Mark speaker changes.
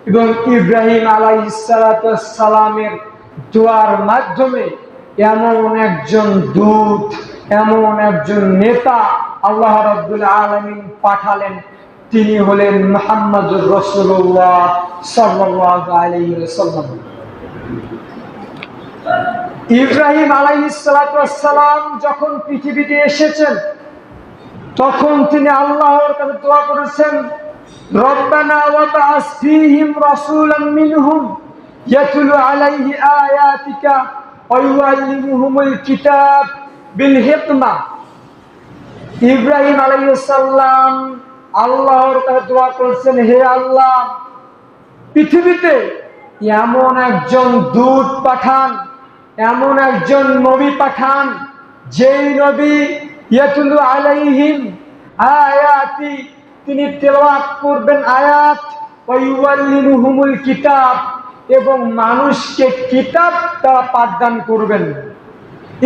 Speaker 1: এবং ইব্রাহিম আলাইহিস সালামের দোয়ার মাধ্যমে এমন একজন দূত, এমন একজন নেতা আল্লাহ রাব্বুল আলামিন পাঠালেন, তিনি হলেন মুহাম্মদুর রাসূলুল্লাহ সাল্লাল্লাহু আলাইহি ওয়াসাল্লাম। ইব্রাহিম আলাইহিস সালাম যখন পৃথিবীতে এসেছেন, তখন তিনি আল্লাহর কাছে দোয়া করেছেন, রব্বানা ওয়াবআস ফীহিম রাসূলাম মিনহুম ইয়াতলু আলাইহি আয়াতিকা ওয়া ইউআল্লিমুহুমুল কিতাব বিল হিকমা। ইব্রাহিম আলাইহিস সালাম আল্লাহর কাছে দোয়া করেছেন, হে আল্লাহ, পৃথিবীতে এমন একজন দূত পাঠান, এমন একজন নবী পাঠান, যেই নবী ইয়াতুলু আলাইহিম আয়াতি, তিনি তেলাওয়াত করবেন আয়াত, ওয়া ইউআল্লিমুহুমুল কিতাব, এবং মানুষকে কিতাব তারা পাঠদান করবেন।